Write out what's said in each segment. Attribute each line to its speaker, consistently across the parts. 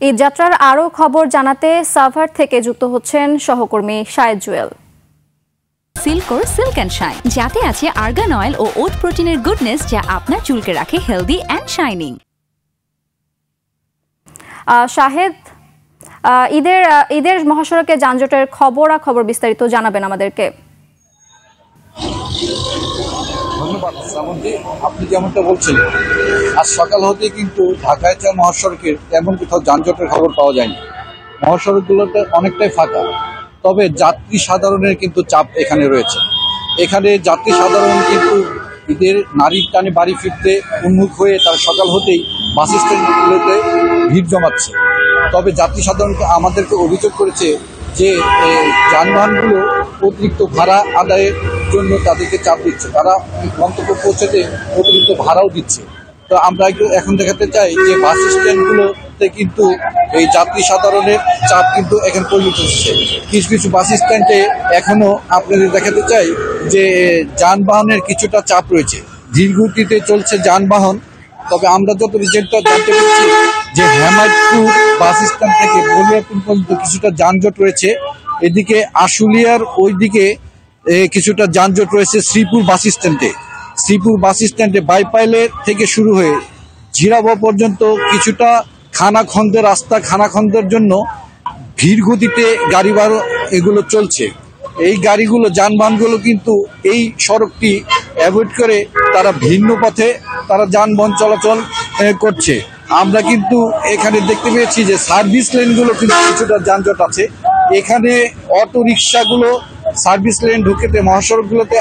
Speaker 1: এই যাত্রার আরও খবর জানাতে সাভার থেকে যুক্ত হচ্ছেন সহকর্মী শাহেদ জুয়েল।
Speaker 2: সিল্কোর সিল্ক অ্যান্ড শাইন, যাতে আছে আর্গান অয়েল ও ওট প্রোটিনের গুডনেস, যা আপনার চুলকে রাখে হেলদি অ্যান্ড শাইনিং।
Speaker 1: শাহেদ, ঈদের মহাসড়কে যানজটের খবর বিস্তারিত জানাবেন আমাদেরকে।
Speaker 3: ধন্যবাদ শ্রাবন্তী, আপনি যেমনটা বলছিলেন, আজ সকাল হতে কিন্তু ঢাকায় মহাসড়কের তেমন কোথাও যানজটের খবর পাওয়া যায়নি। মহাসড়কগুলোতে অনেকটাই ফাঁকা, তবে যাত্রী সাধারণের কিন্তু চাপ এখানে রয়েছে। এখানে যাত্রী সাধারণ কিন্তু ঈদের নারীর টানে বাড়ি ফিরতে উন্মুখ হয়ে তার সকাল হতেই বাস স্ট্যান্ডগুলোতে ভিড় জমাচ্ছে। তবে যাত্রী সাধারণ আমাদেরকে অভিযোগ করেছে যে যানবাহনগুলো অতিরিক্ত ভাড়া আদায়ের জন্য তাদেরকে চাপ দিচ্ছে, তারা গন্তব্য পৌঁছতে অতিরিক্ত ভাড়াও দিচ্ছে। তো আমরা এখন দেখাতে চাই যে বাস স্ট্যান্ডগুলোতে কিন্তু এই যাত্রী সাধারণের চাপ কিন্তু এখন পরিণত হচ্ছে। কিছু কিছু বাস স্ট্যান্ডে এখনো আপনাদের দেখাতে চাই যে যানবাহনের কিছুটা চাপ রয়েছে, ধীর গতিতে চলছে যানবাহন। তবে আমরা যত রিজেক্টটা জানতে পেরেছি যে হেমায়তপুর বাস স্ট্যান্ড থেকে বলিয়াপুর পর্যন্ত কিছুটা যানজট রয়েছে। এদিকে আশুলিয়ার ওইদিকে কিছুটা যানজট রয়েছে শ্রীপুর বাস স্ট্যান্ডে। শ্রীপুর বাস স্ট্যান্ডে বাইপাইলের থেকে শুরু হয়ে ঝিরাবো পর্যন্ত কিছুটা খানাখন্দের রাস্তা, খানাখন্দের জন্য ধীর গতিতে গাড়ি ভাড়া এগুলো চলছে। এই গাড়িগুলো, যানবাহনগুলো কিন্তু এই সড়কটি অ্যাভয়েড করে তারা ভিন্ন পথে তারা যানবাহন চলাচল করছে। আমরা কিন্তু এখানে দেখতে পেয়েছি যে সার্ভিস লেনগুলো কিন্তু কিছুটা যানজট আছে। এখানে অটো রিক্সাগুলো সার্ভিস লেন ঢুকেতে মহাসড়কগুলোতে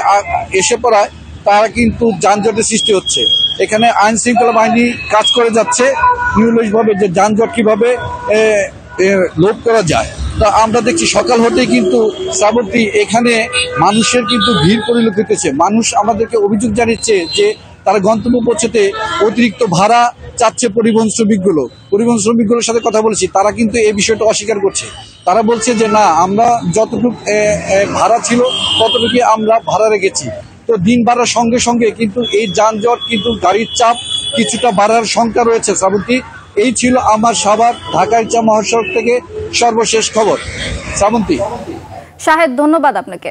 Speaker 3: এসে পড়ায় তারা কিন্তু যানজটের সৃষ্টি হচ্ছে। এখানে আইন শৃঙ্খলা বাহিনী কাজ করে যাচ্ছে নিরলসভাবে যে যানজট কিভাবে লোপ করা যায়। তা আমরা দেখছি সকাল হতেই কিন্তু শ্রাবন্তী এখানে মানুষের কিন্তু ভিড় পরিলক্ষিত হচ্ছে। মানুষ আমাদেরকে অভিযোগ জানিয়েছে যে তারা গন্তব্য পৌঁছতে অতিরিক্ত ভাড়া চাচ্ছে পরিবহন শ্রমিকগুলোর সাথে কথা বলেছি, তারা কিন্তু এই বিষয়টা অস্বীকার করছে। তারা বলছে যে না, আমরা যতটুকু ভাড়া ছিল ততটুকু আমরা ভাড়া রেখেছি। তো দিন বাড়ার সঙ্গে সঙ্গে কিন্তু এই যানজট, কিন্তু গাড়ির চাপ কিছুটা বাড়ার শঙ্কা রয়েছে। শ্রাবন্তী, এই ছিল আমার সাভার ঢাকার মহাসড়ক থেকে সর্বশেষ খবর। শ্রাবন্তী।
Speaker 1: শাহেদ, ধন্যবাদ আপনাকে।